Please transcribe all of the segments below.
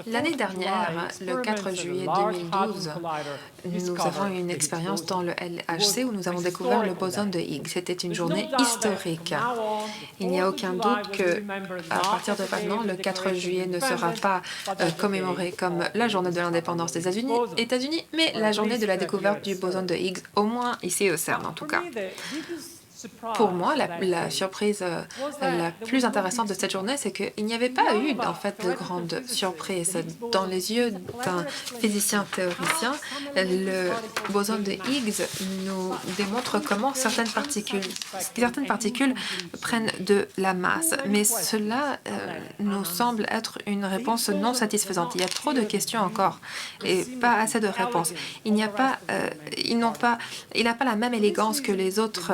L'année dernière, le 4 juillet 2012, nous avons eu une expérience dans le LHC où nous avons découvert le boson de Higgs. C'était une journée historique. Il n'y a aucun doute que, à partir de maintenant, le 4 juillet ne sera pas commémoré comme la journée de l'indépendance des États-Unis, mais la journée de la découverte du boson de Higgs, au moins ici au CERN en tout cas. Pour moi, la surprise la plus intéressante de cette journée, c'est qu'il n'y avait pas eu en fait de grande surprise. Dans les yeux d'un physicien théoricien, le boson de Higgs nous démontre comment certaines particules prennent de la masse. Mais cela nous semble être une réponse non satisfaisante. Il y a trop de questions encore et pas assez de réponses. Il n'a pas la même élégance que les autres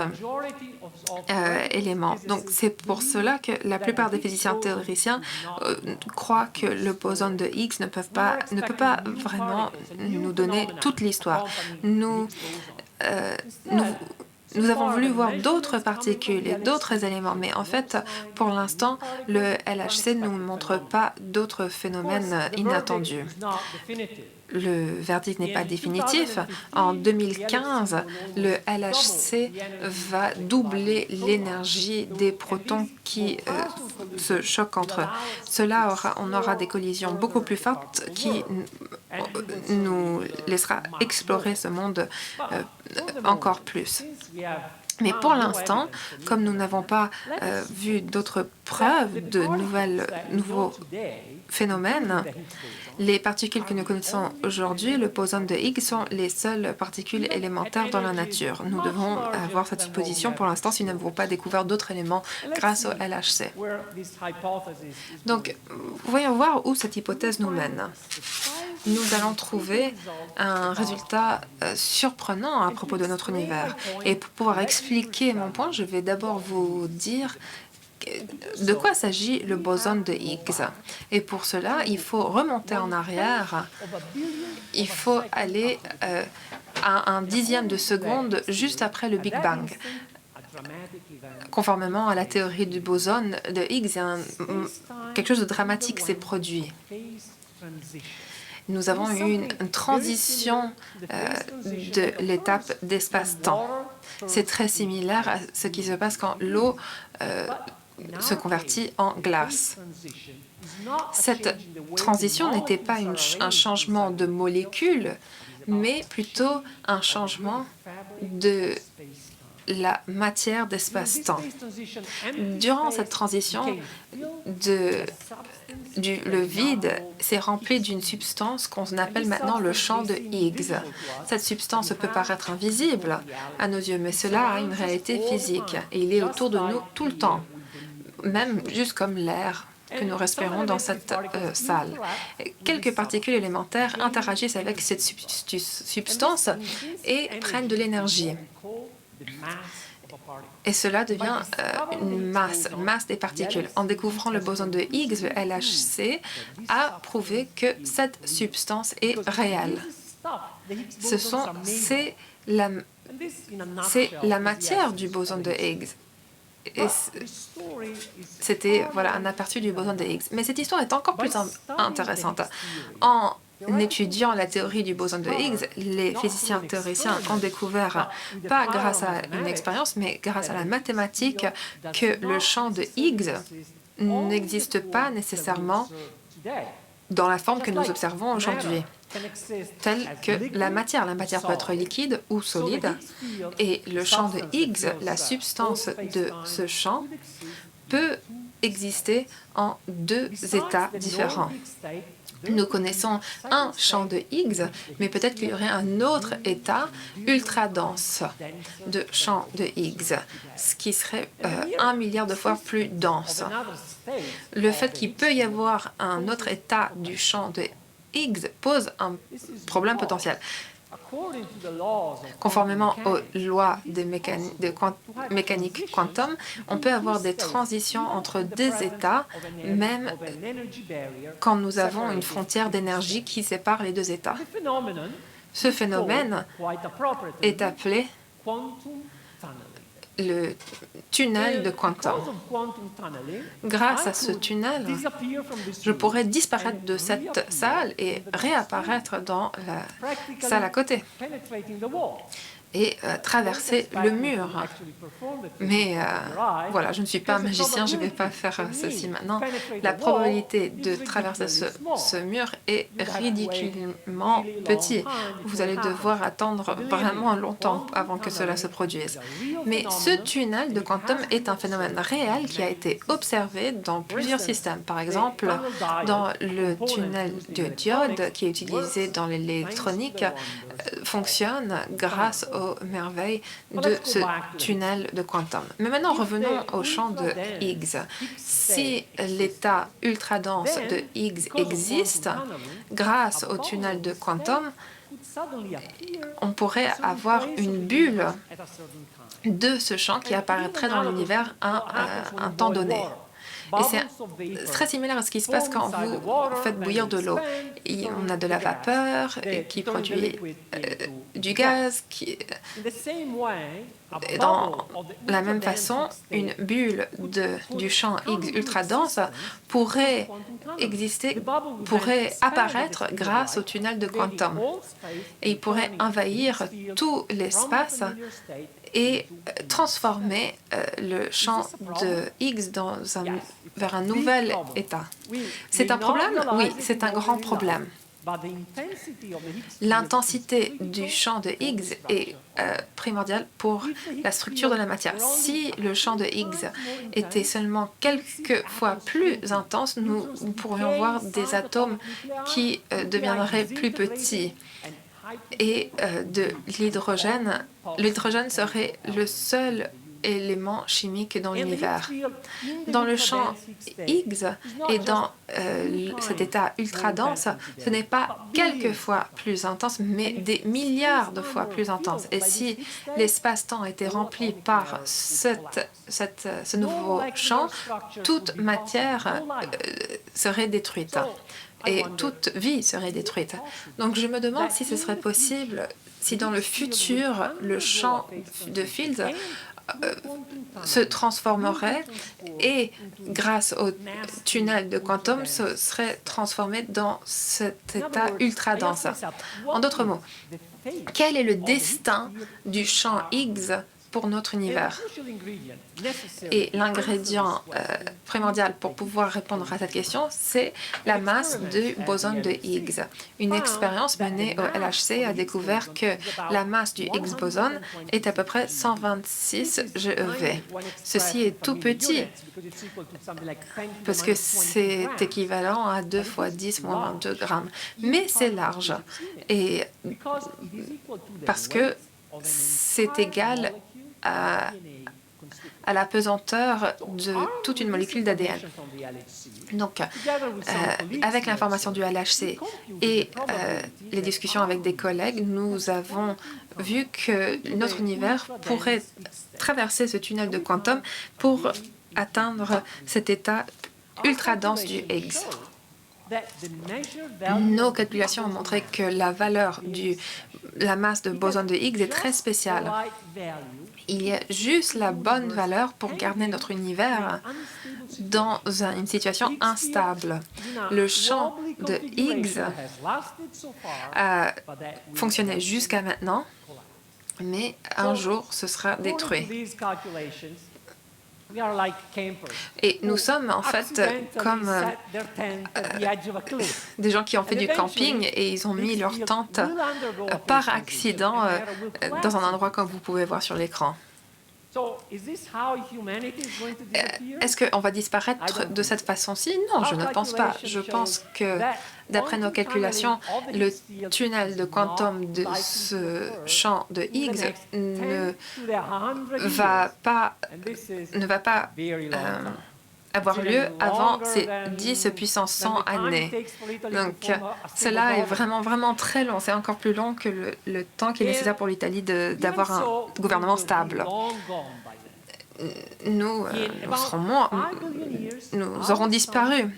éléments. Donc, c'est pour cela que la plupart des physiciens théoriciens croient que le boson de Higgs ne peut pas vraiment nous donner toute l'histoire. Nous avons voulu voir d'autres particules et d'autres éléments, mais en fait, pour l'instant, le LHC ne nous montre pas d'autres phénomènes inattendus. Le verdict n'est pas définitif. En 2015, le LHC va doubler l'énergie des protons qui se choquent entre eux. On aura des collisions beaucoup plus fortes qui nous laissera explorer ce monde encore plus. Mais pour l'instant, comme nous n'avons pas vu d'autres preuves de nouveaux phénomènes, les particules que nous connaissons aujourd'hui, le boson de Higgs, sont les seules particules élémentaires dans la nature. Nous devons avoir cette supposition pour l'instant si nous n'avons pas découvert d'autres éléments grâce au LHC. Donc, voyons voir où cette hypothèse nous mène. Nous allons trouver un résultat surprenant à propos de notre univers. Et pour pouvoir expliquer mon point, je vais d'abord vous dire de quoi s'agit le boson de Higgs. Et pour cela, il faut remonter en arrière. Il faut aller à un dixième de seconde juste après le Big Bang. Conformément à la théorie du boson de Higgs, quelque chose de dramatique s'est produit. Nous avons eu une transition de l'étape d'espace-temps. C'est très similaire à ce qui se passe quand l'eau se convertit en glace. Cette transition n'était pas un changement de molécule, mais plutôt un changement de la matière d'espace-temps. Durant cette transition, le vide s'est rempli d'une substance qu'on appelle maintenant le champ de Higgs. Cette substance peut paraître invisible à nos yeux, mais cela a une réalité physique et il est autour de nous tout le temps, même juste comme l'air que nous respirons dans cette salle. Quelques particules élémentaires interagissent avec cette substance et prennent de l'énergie. Et cela devient une masse des particules. En découvrant le boson de Higgs, le LHC a prouvé que cette substance est réelle. C'est la matière du boson de Higgs. C'était un aperçu du boson de Higgs. Mais cette histoire est encore plus intéressante. En étudiant la théorie du boson de Higgs, les physiciens théoriciens ont découvert, pas grâce à une expérience, mais grâce à la mathématique, que le champ de Higgs n'existe pas nécessairement dans la forme que nous observons aujourd'hui, telle que la matière. La matière peut être liquide ou solide, et le champ de Higgs, la substance de ce champ, peut exister en deux états différents. Nous connaissons un champ de Higgs, mais peut-être qu'il y aurait un autre état ultra dense de champ de Higgs, ce qui serait 1 milliard de fois plus dense. Le fait qu'il peut y avoir un autre état du champ de Higgs pose un problème potentiel. Conformément aux lois de mécanique quantum, on peut avoir des transitions entre deux états, même quand nous avons une frontière d'énergie qui sépare les deux états. Ce phénomène est appelé le tunnel de quantum. Grâce à ce tunnel, je pourrais disparaître de cette salle et réapparaître dans la salle à côté et traverser le mur. Mais voilà, je ne suis pas un magicien, je ne vais pas faire ceci maintenant. La probabilité de traverser ce mur est ridiculement petite. Vous allez devoir attendre vraiment longtemps avant que cela se produise. Mais ce tunnel de quantum est un phénomène réel qui a été observé dans plusieurs systèmes. Par exemple, dans le tunnel de diode qui est utilisé dans l'électronique, fonctionne grâce aux merveilles de ce tunnel de quantum. Mais maintenant, revenons au champ de Higgs. Si l'état ultra-dense de Higgs existe, grâce au tunnel de quantum, on pourrait avoir une bulle de ce champ qui apparaîtrait dans l'univers à un temps donné. Et c'est très similaire à ce qui se passe quand vous faites bouillir de l'eau. On a de la vapeur qui produit du gaz. Dans la même façon, une bulle du champ Higgs ultra dense pourrait apparaître grâce au tunnel de quantum. Et il pourrait envahir tout l'espace et transformer le champ de Higgs vers un nouvel état. C'est un problème? Oui, c'est un grand problème. L'intensité du champ de Higgs est primordiale pour la structure de la matière. Si le champ de Higgs était seulement quelques fois plus intense, nous pourrions voir des atomes qui deviendraient plus petits. Et de l'hydrogène, l'hydrogène serait le seul élément chimique dans l'univers. Dans le champ Higgs et dans cet état ultra dense, ce n'est pas quelques fois plus intense, mais des milliards de fois plus intense. Et si l'espace-temps était rempli par ce nouveau champ, toute matière serait détruite. Et toute vie serait détruite. Donc je me demande si ce serait possible, si dans le futur, le champ de Fields se transformerait et grâce au tunnel de quantum, se serait transformé dans cet état ultra dense. En d'autres mots, quel est le destin du champ Higgs pour notre univers? Et l'ingrédient primordial pour pouvoir répondre à cette question, c'est la masse du boson de Higgs. Une expérience menée au LHC a découvert que la masse du Higgs boson est à peu près 126 GeV. Ceci est tout petit, parce que c'est équivalent à 2 fois 10 moins 22 grammes. Mais c'est large, et parce que c'est égal à la pesanteur de toute une molécule d'ADN. Donc, avec l'information du LHC et les discussions avec des collègues, nous avons vu que notre univers pourrait traverser ce tunnel de quantum pour atteindre cet état ultra dense du Higgs. Nos calculations ont montré que la valeur de la masse de boson de Higgs est très spéciale. Il y a juste la bonne valeur pour garder notre univers dans une situation instable. Le champ de Higgs a fonctionné jusqu'à maintenant, mais un jour, ce sera détruit. Et nous sommes en fait comme des gens qui ont fait du camping et ils ont mis leur tente par accident dans un endroit comme vous pouvez voir sur l'écran. Est-ce qu'on va disparaître de cette façon-ci? Non, je ne pense pas. Je pense que, d'après nos calculations, le tunnel de quantum de ce champ de Higgs ne va pas avoir lieu avant ces 10 puissance 100 années. Donc, cela est vraiment, vraiment très long. C'est encore plus long que le temps qui est nécessaire pour l'Italie d'avoir un gouvernement stable. Nous aurons disparu.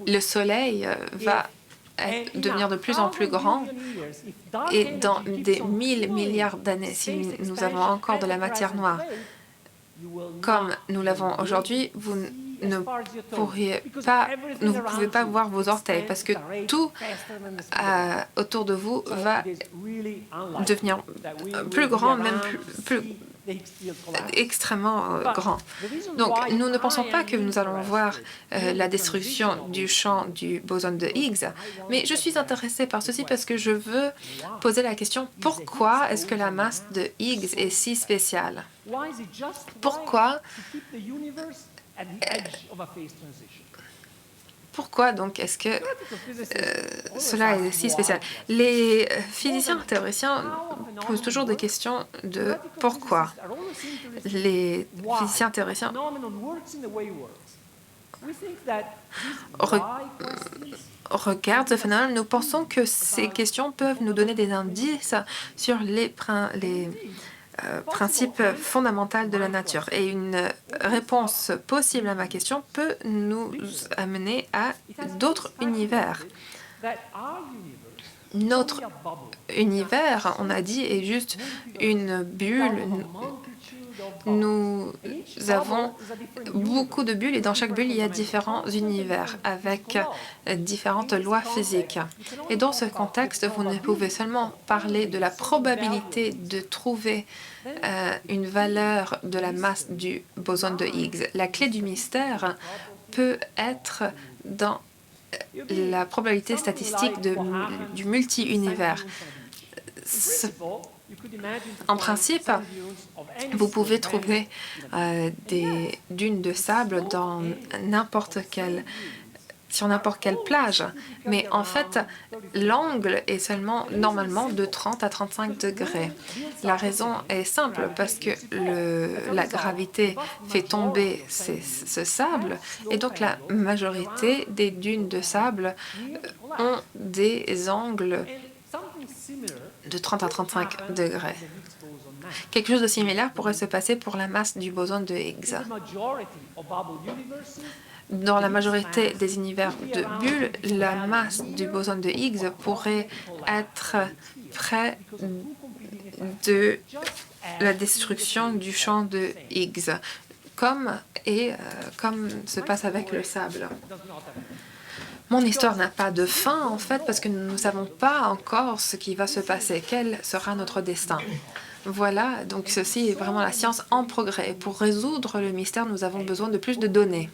Le Soleil va devenir de plus en plus grand. Et dans des 1000 milliards d'années, si nous avons encore de la matière noire, comme nous l'avons aujourd'hui, vous ne pouvez pas voir vos orteils parce que tout autour de vous va devenir plus grand, même plus extrêmement grand. Donc, nous ne pensons pas que nous allons voir la destruction du champ du boson de Higgs, mais je suis intéressée par ceci parce que je veux poser la question, pourquoi est-ce que la masse de Higgs est si spéciale? Pourquoi donc est-ce que cela est si spécial? Les physiciens théoriciens posent toujours des questions de pourquoi. Les physiciens théoriciens regardent ce phénomène. Nous pensons que ces questions peuvent nous donner des indices sur les principe fondamental de la nature. Et une réponse possible à ma question peut nous amener à d'autres univers. Notre univers, on a dit, est juste une bulle. Nous avons beaucoup de bulles et dans chaque bulle, il y a différents univers avec différentes lois physiques. Et dans ce contexte, vous ne pouvez seulement parler de la probabilité de trouver une valeur de la masse du boson de Higgs. La clé du mystère peut être dans la probabilité statistique du multi-univers. En principe, vous pouvez trouver des dunes de sable sur n'importe quelle plage. Mais en fait, l'angle est seulement normalement de 30 à 35 degrés. La raison est simple, parce que la gravité fait tomber ce sable, et donc la majorité des dunes de sable ont des angles de 30 à 35 degrés. Quelque chose de similaire pourrait se passer pour la masse du boson de Higgs. Dans la majorité des univers de bulles, la masse du boson de Higgs pourrait être près de la destruction du champ de Higgs, comme se passe avec le sable. Mon histoire n'a pas de fin, en fait, parce que nous ne savons pas encore ce qui va se passer, quel sera notre destin. Voilà, donc ceci est vraiment la science en progrès. Pour résoudre le mystère, nous avons besoin de plus de données.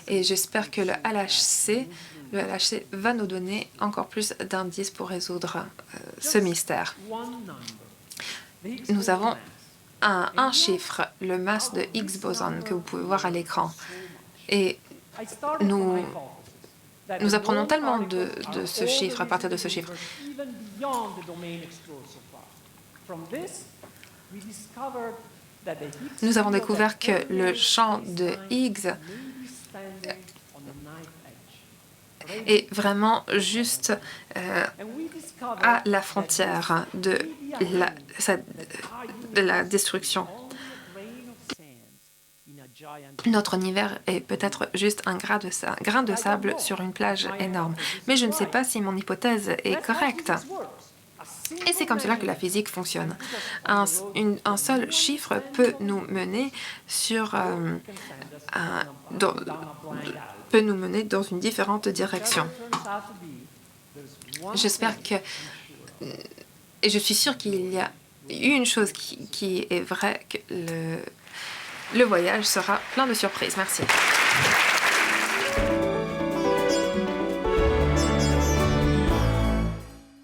Et j'espère que le LHC va nous donner encore plus d'indices pour résoudre ce mystère. Nous avons un chiffre, le masse de Higgs boson, que vous pouvez voir à l'écran. Et nous apprenons tellement de ce chiffre, à partir de ce chiffre. Nous avons découvert que le champ de Higgs est vraiment juste à la frontière de la destruction. Notre univers est peut-être juste un grain de sable sur une plage énorme. Mais je ne sais pas si mon hypothèse est correcte. Et c'est comme cela que la physique fonctionne. Un seul chiffre peut nous mener dans une différente direction. J'espère que... Et je suis sûre qu'il y a une chose qui est vraie, que le voyage sera plein de surprises. Merci.